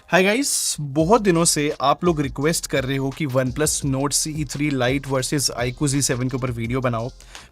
Hi guys, बहुत दिनों से आप लोग रिक्वेस्ट कर रहे हो कि OnePlus Nord CE3 Lite versus iQOO Z7 के ऊपर वीडियो बनाओ।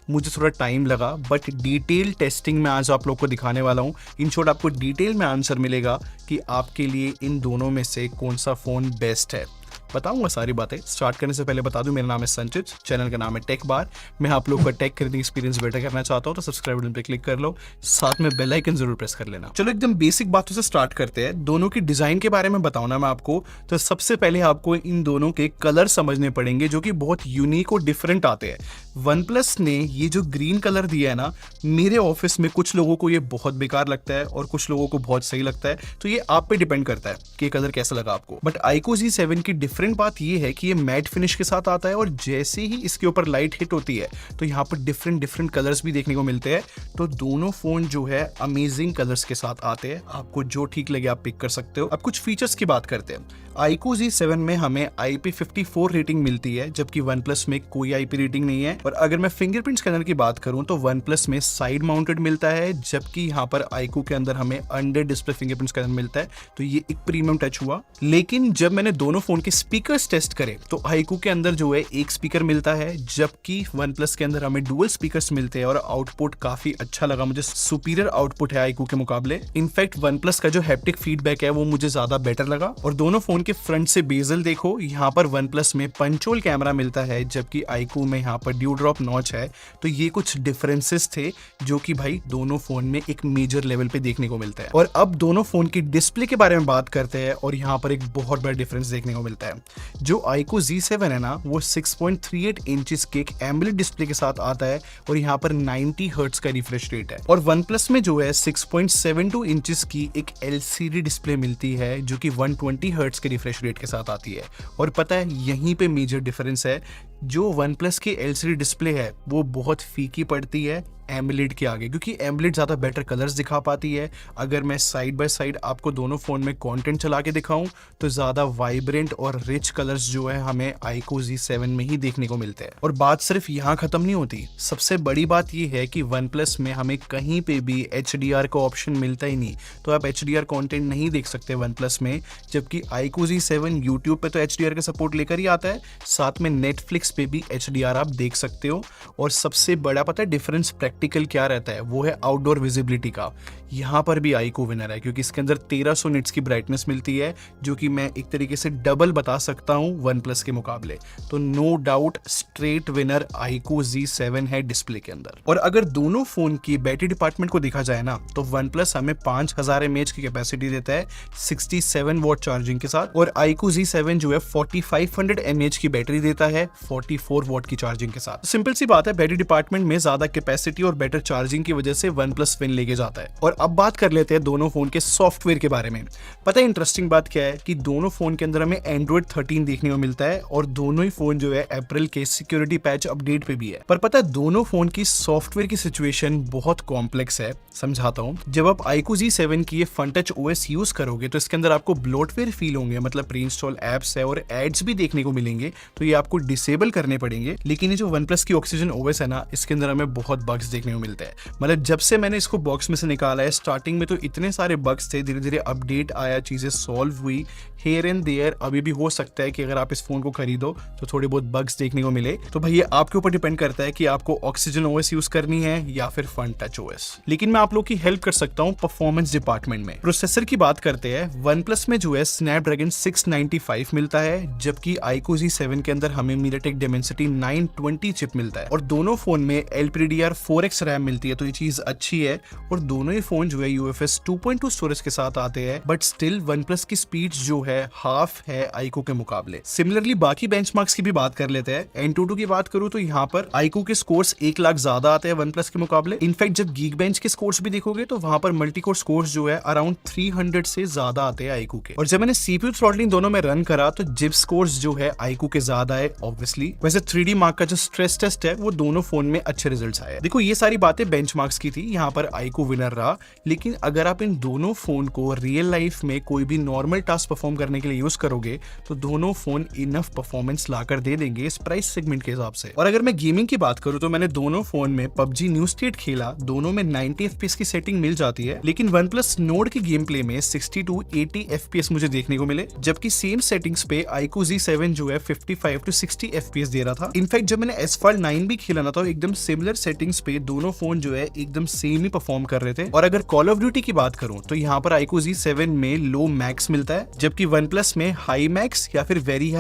मुझे थोड़ा टाइम लगा बट डिटेल टेस्टिंग में आज आप लोग को दिखाने वाला हूँ। इन शॉर्ट आपको डिटेल में आंसर मिलेगा कि आपके लिए इन दोनों में से कौन सा फ़ोन बेस्ट है। बताऊंगा सारी बातें। स्टार्ट करने से पहले बता दूं, मेरा नाम है संचित, चैनल का नाम है टेक बार। मैं आप लोगों का टेक खरीदने एक्सपीरियंस बेटर करना चाहता हूं तो सब्सक्राइब बटन पे क्लिक कर लो, साथ में बेल आइकन जरूर प्रेस कर लेना। चलो एकदम बेसिक बातों से स्टार्ट करते हैं। दोनों की डिजाइन के बारे में बताऊं ना मैं आपको, तो सबसे पहले आपको इन दोनों के कलर समझने पड़ेंगे जो कि बहुत यूनिक और डिफरेंट आते हैं। OnePlus ने ये जो ग्रीन कलर दिया है ना, मेरे ऑफिस में कुछ लोगों को ये बहुत बेकार लगता है और कुछ लोगों को बहुत सही लगता है, तो ये आप पे डिपेंड करता है कि कलर कैसा लगा आपको। बट iQOO Z7 की डिफरेंट बात ये है कि ये मैट फिनिश के साथ आता है और जैसे ही इसके ऊपर लाइट हिट होती है तो यहाँ पर डिफरेंट कलर्स भी देखने को मिलते हैं। तो दोनों फोन जो है अमेजिंग कलर्स के साथ आते हैं, आपको जो ठीक लगे आप पिक कर सकते हो। अब कुछ फीचर्स की बात करते हैं। iQOO Z7 में हमें IP54 रेटिंग मिलती है, जबकि OnePlus में कोई IP रेटिंग नहीं है। और अगर मैं फिंगरप्रिंट स्कैनर की बात करूं तो OnePlus में साइड माउंटेड मिलता है, जबकि यहाँ पर iQOO के अंदर हमें अंडर डिस्प्ले फिंगरप्रिंट स्कैनर मिलता है। तो ये एक प्रीमियम टच हुआ। लेकिन जब मैंने दोनों फोन के स्पीकर्स टेस्ट करे तो iQOO के अंदर जो है एक स्पीकर मिलता है, जबकि OnePlus के अंदर हमें डुअल स्पीकर्स मिलते हैं और आउटपुट काफी अच्छा लगा मुझे। सुपीरियर आउटपुट है iQOO के मुकाबले। इनफैक्ट OnePlus का जो हैप्टिक फीडबैक है वो मुझे ज्यादा बेटर लगा। और दोनों फोन के फ्रंट से बेजल देखो, यहाँ पर OnePlus में पंचोल कैमरा मिलता है, जबकि iQOO में यहाँ पर ड्यू ड्रॉप नॉच है। तो ये कुछ डिफरेंसेस थे जो कि भाई दोनों फोन में एक मेजर लेवल पे देखने को मिलता है। और अब दोनों फोन की डिस्प्ले के बारे में बात करते हैं और यहाँ पर एक बहुत बड़ा डिफरेंस देखने को मिलता है। जो iQOO Z7 है ना, वो 6.38 इंचेस के एक एम्बुलेंट डिस्प्ले के साथ आता है और यहाँ पर 90 हर्ट्ज का रिफ्रेश रेट है। और OnePlus में जो है 6.72 इंचेस की एक LCD डिस्प्ले मिलती है जो कि 120 हर्ट्ज के रिफ्रेश रेट के साथ आती है। और पता है यहीं पे मेजर डिफरेंस है, जो OnePlus की LCD डिस्प्ले है वो बहुत फीकी पड़ती है एमुलेट के आगे, क्योंकि एमुलेट ज़्यादा बेटर कलर्स दिखा पाती है। अगर मैं साइड बाय साइड आपको दोनों फ़ोन में कंटेंट चला के दिखाऊं तो ज़्यादा वाइब्रेंट और रिच कलर्स जो है हमें iQOO Z7 में ही देखने को मिलते हैं। और बात सिर्फ यहाँ ख़त्म नहीं होती। सबसे बड़ी बात यह है कि OnePlus में हमें कहीं पे भी HDR का ऑप्शन मिलता ही नहीं, तो आप HDR कंटेंट नहीं देख सकते OnePlus में। जबकि iQOO Z7 यूट्यूब पे तो HDR का सपोर्ट लेकर ही आता है, साथ में नेटफ्लिक्स पे भी HDR आप देख सकते हो। और सबसे बड़ा पता है डिफरेंस प्रैक्टिकल क्या रहता है, वो है आउटडोर विजिबिलिटी का। यहाँ पर भी iQOO विनर है, क्योंकि इसके अंदर 1300 निट्स की ब्राइटनेस मिलती है, जो कि मैं एक तरीके से डबल बता सकता हूँ OnePlus के मुकाबले। तो no doubt straight winner iQOO Z7 है डिस्प्ले के अंदर। और अगर दोनों फोन की बैटरी डिपार्टमेंट को देखा जाए ना, तो OnePlus हमें 5000 mAh की कैपेसिटी देता है 67 वॉट चार्जिंग के साथ, और iQOO Z7 जो है 4500 mAh की बैटरी देता है 44 वॉट की चार्जिंग के साथ। सिंपल सी बात है, बैटरी डिपार्टमेंट में ज्यादा कैपेसिटी और बेटर चार्जिंग की वजह से OnePlus विन लेके जाता है। और अब बात कर लेते हैं दोनों फोन के सॉफ्टवेयर के बारे में। पता है इंटरेस्टिंग बात क्या है कि दोनों फोन के अंदर हमें Android 13 देखने को मिलता है और दोनों ही फोन जो है अप्रैल के सिक्योरिटी पैच अपडेट पे भी है। पर पता है दोनों फोन की सॉफ्टवेयर की सिचुएशन बहुत कॉम्प्लेक्स है, समझाता हूँ। जब आप iQOO Z7 की ये FunTouch OS यूज करोगे तो इसके अंदर आपको ब्लोटवेयर फील होंगे, मतलब प्री इंस्टॉल एप्स है और एड्स भी देखने को मिलेंगे, तो ये आपको डिसेबल करने पड़ेंगे। लेकिन ये जो OnePlus की Oxygen OS है ना, इसके अंदर हमें बहुत बग्स देखने को मिलते हैं। मतलब जब से मैंने इसको बॉक्स में से निकाला है, स्टार्टिंग में तो इतने सारे बग्स थे, धीरे धीरे अपडेट आया, चीजें सॉल्व हुई हियर एंड देयर। अभी भी हो सकता है कि अगर आप इस फोन को खरीदो तो थोड़े बहुत बग्स देखने को मिले। तो भाई ये आपके ऊपर डिपेंड करता है कि आपको Oxygen OS यूज करनी है या फिर FunTouch OS। लेकिन मैं आप लोग की हेल्प कर सकता हूँ परफॉर्मेंस डिपार्टमेंट में। प्रोसेसर की बात करते हैं, OnePlus में जो है Snapdragon 695 मिलता है, जबकि iQOO Z7 के अंदर हमें MediaTek Dimensity 920 चिप मिलता है। और दोनों फोन में LPDDR4X रैम मिलती है, तो ये चीज अच्छी है। और दोनों ही फोन जो है UFS 2.2 स्टोरेज के साथ आते हैं, बट स्टिल OnePlus की स्पीड जो है हाफ है iQOO के मुकाबले। सिमिलरली बाकी बेंचमार्क्स की भी बात कर लेते हैं। Antutu की बात करूं तो यहाँ पर iQOO के स्कोर्स 1 लाख ज्यादा आते हैं OnePlus के मुकाबले। इनफैक्ट जब Geekbench के स्कोर्स भी देखोगे तो वहां पर मल्टीकोर स्कोर्स जो है अराउंड 300 से ज्यादा आते हैं iQOO के। और जब मैंने CPU थ्रॉटलिंग दोनों में रन करा तो जिप स्कोर्स जो है iQOO के ज्यादा है ऑब्वियसली। वैसे 3D मार्क का जो स्ट्रेस टेस्ट है वो दोनों फोन में अच्छे रिजल्ट्स आए। देखो ये सारी बातें बेंचमार्क्स की थी, यहाँ पर iQOO विनर रहा। लेकिन अगर आप इन दोनों फोन को रियल लाइफ में कोई भी नॉर्मल टास्क परफॉर्म करने के लिए यूज करोगे तो दोनों फोन इनफ परफॉर्मेंस लाकर दे देंगे इस प्राइस सेगमेंट के हिसाब से। और अगर मैं गेमिंग की बात करूं तो मैंने दोनों फोन में PUBG न्यू स्टेट खेला, दोनों में 90 FPS की सेटिंग मिल जाती है। लेकिन OnePlus Nord के गेम प्ले में 60 to 80 FPS मुझे देखने को मिले, जबकि सेम सेटिंग्स पे iQOO Z7 जो है 55 to 60 FPS दे रहा था। इनफैक्ट जब मैंने Asphalt 9 भी खेला ना तो एकदम सिमिलर सेटिंग्स पे दोनों फोन जो है एकदम सेम ही परफॉर्म कर रहे थे। और अगर कॉल ऑफ ड्यूटी की बात करूं तो यहाँ पर iQOO Z7 में लो मैक्स मिलता है, जबकि OnePlus में हाई मैक्स या फिर वेरी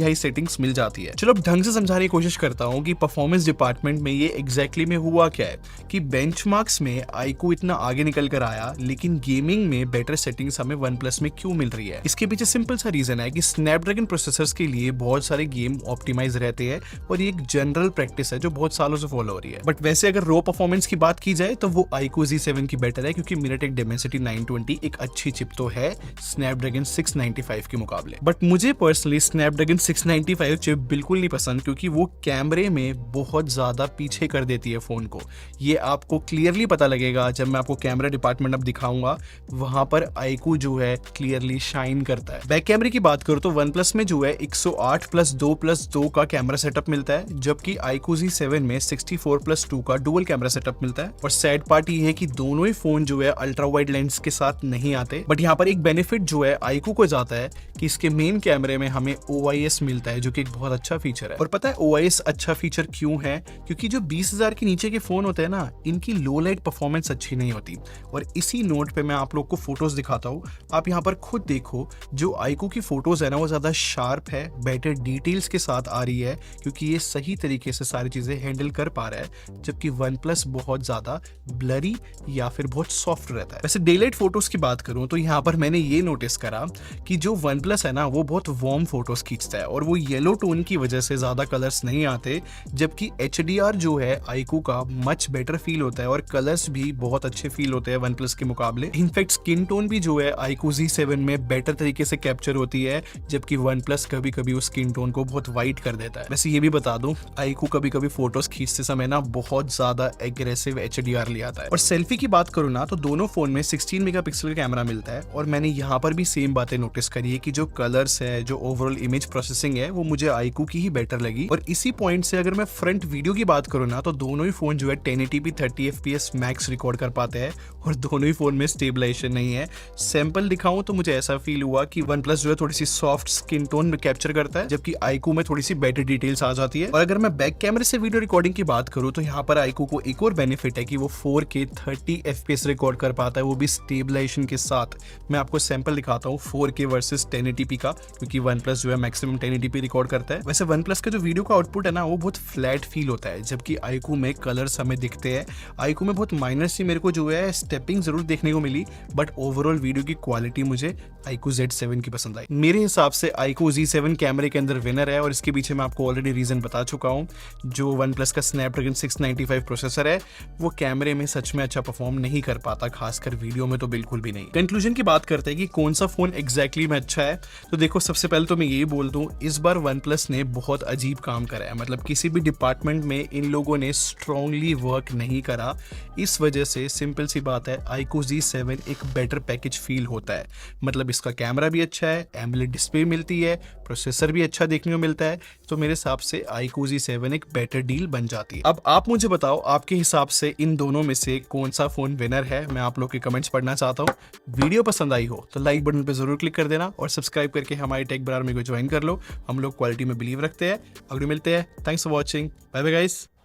हाई सेटिंग्स मिल जाती है। चलो अब ढंग से समझाने की कोशिश करता हूँ कि परफॉर्मेंस डिपार्टमेंट में ये एग्जैक्टली में हुआ क्या है कि बेंचमार्क्स में iQOO इतना आगे निकल कर आया, लेकिन गेमिंग में बेटर सेटिंग्स हमें OnePlus में क्यों मिल रही है। इसके पीछे सिंपल सा रीजन है कि स्नैपड्रैगन प्रोसेसर्स के लिए बहुत सारे गेम ऑप्टिमाइज रहते हैं और ये एक जनरल प्रैक्टिस है जो बहुत सालों से फॉलो हो रही है। बट वैसे अगर रो परफॉर्मेंस की बात की जाए तो वो iQOO Z7 की बेटर है, क्योंकि MediaTek Dimensity 920 एक अच्छी चिप तो है स्नैपड्रैगन 695 के मुकाबले। बट मुझे पर्सनली स्नैपड्रैगन 695 चिप बिल्कुल नहीं पसंद, क्योंकि वो कैमरे में बहुत ज्यादा पीछे कर देती है फोन को। ये आपको क्लियरली पता लगेगा जब मैं आपको कैमरा डिपार्टमेंट अब दिखाऊंगा, वहां पर iQOO जो है क्लियरली शाइन करता है। बैक कैमरे की बात करो तो OnePlus में जो है 108+2+2 का कैमरा सेटअप मिलता है, जबकि iQOO Z7 में 64+2 का डुअल कैमरा सेटअप मिलता है। और सैड पार्ट ये है कि दोनों ही फोन जो है अल्ट्रा वाइड लेंस के साथ नहीं आते। बट यहाँ पर एक बेनिफिट जो है iQOO को जाता है कि इसके मेन कैमरे में हमें OIS मिलता है, जो कि एक बहुत अच्छा फीचर है। और पता है OIS अच्छा फीचर क्यों है? क्योंकि जो 20,000 के नीचे के फोन होते हैं ना, इनकी लो लाइट परफॉर्मेंस अच्छी नहीं होती। और इसी नोट पे मैं आप लोग को फोटोज दिखाता हूँ, आप यहाँ पर खुद देखो जो iQOO की फोटोज है ना वो ज्यादा शार्प है, बेटर डिटेल्स के साथ आ रही है, क्योंकि ये सही तरीके से सारी चीजें हैंडल कर पा रहा है। जबकि OnePlus बहुत ज्यादा ब्लरी या फिर बहुत सॉफ्ट रहता है। वैसे डेलाइट फोटोज की बात करूं तो यहाँ पर मैंने ये नोटिस करा कि जो OnePlus है ना वो बहुत वार्म फोटोज खींचता है और वो येलो टोन की वजह से ज्यादा कलर्स नहीं आते, जबकि HDR जो है iQOO का मच बेटर फील होता है और कलर्स भी बहुत अच्छे फील होते हैं OnePlus के मुकाबले। इनफैक्ट स्किन टोन भी जो है iQOO Z7 में बेटर तरीके से कैप्चर होती है, जबकि OnePlus कभी कभी उस स्किन टोन को बहुत वाइट कर देता है। वैसे ये भी बता दूं, iQOO कभी कभी फोटोज खींचते समय ना बहुत ज्यादा एग्रेसिव HDR ले आता है। और सेल्फी की बात करूं ना तो दोनों फोन में 16 मेगापिक्सल का कैमरा मिलता है। और मैंने यहाँ पर भी सेम बातें नोटिस करी है कि जो कलर्स है, जो ओवरऑल इमेज प्रोसेसिंग है, वो मुझे iQOO की ही बेटर लगी। और इसी पॉइंट से अगर मैं फ्रंट वीडियो की बात करूं ना तो दोनों ही फोन जो है 1080p 30 FPS मैक्स रिकॉर्ड कर पाते हैं और दोनों ही फोन में स्टेबलाइजेशन नहीं है। सैंपल दिखाऊं तो मुझे ऐसा फील हुआ कि OnePlus जो है थोड़ी सी सॉफ्ट स्किन टोन में कैप्चर करता है, जबकि iQOO में थोड़ी सी बेटर डिटेल्स आ जाती है। और अगर मैं बैक कैमरे से वीडियो रिकॉर्डिंग की बात करूं तो यहाँ पर iQOO को एक और बेनिफिट है कि वो 4K 30 FPS रिकॉर्ड कर पाता है, वो भी स्टेबलाइजेशन के साथ। मैं आपको सैंपल दिखाता हूँ 4K वर्सेस 1080p का, क्योंकि OnePlus जो है मैक्सिमम 1080p रिकॉर्ड करता है। वैसे OnePlus का जो वीडियो का आउटपुट है ना वो बहुत फ्लैट फील होता है, जबकि iQOO में कलर्स हमें दिखते हैं। iQOO में बहुत माइनर सी मेरे को जो है स्टेपिंग जरूर देखने को मिली, बट ओवरऑल वीडियो की क्वालिटी मुझे iQOO Z7 की पसंद आई। मेरे हिसाब से iQOO Z7 कैमरे के अंदर विनर है और इसके पीछे मैं आपको ऑलरेडी रीजन बता चुका हूँ। जो OnePlus का स्नैपड्रैगन 695 प्रोसेसर है वो कैमरे में सच में अच्छा परफॉर्म नहीं कर पाता, खासकर वीडियो में तो बिल्कुल भी नहीं। कंक्लूजन की बात करते हैं कि कौन सा फोन एग्जैक्टली में अच्छा है, तो देखो सबसे पहले तो मैं यही बोल दूं, इस बार OnePlus ने बहुत अजीब काम करा है। मतलब किसी भी डिपार्टमेंट में इन लोगों ने स्ट्रांगली वर्क नहीं करा। इस वजह से सिंपल सी बात है, iQOO Z7 एक बेटर पैकेज फील होता है। मतलब इसका कैमरा भी अच्छा है, एमोलेड डिस्प्ले मिलती है, प्रोसेसर भी अच्छा देखने को मिलता है, तो मेरे हिसाब से iQOO Z7 एक बेटर डील बन जाती है। अब आप मुझे बताओ आपके हिसाब से इन दोनों में से कौन सा फोन विनर है। मैं आप लोग के कमेंट्स पढ़ना चाहता हूँ। वीडियो पसंद आई हो तो लाइक बटन पे जरूर क्लिक कर देना और सब्सक्राइब करके हमारे टेक बाजार में को ज्वाइन कर लो। हम लोग क्वालिटी में बिलीव रखते हैं। अगले मिलते हैं। Thanks for watching. Bye bye guys.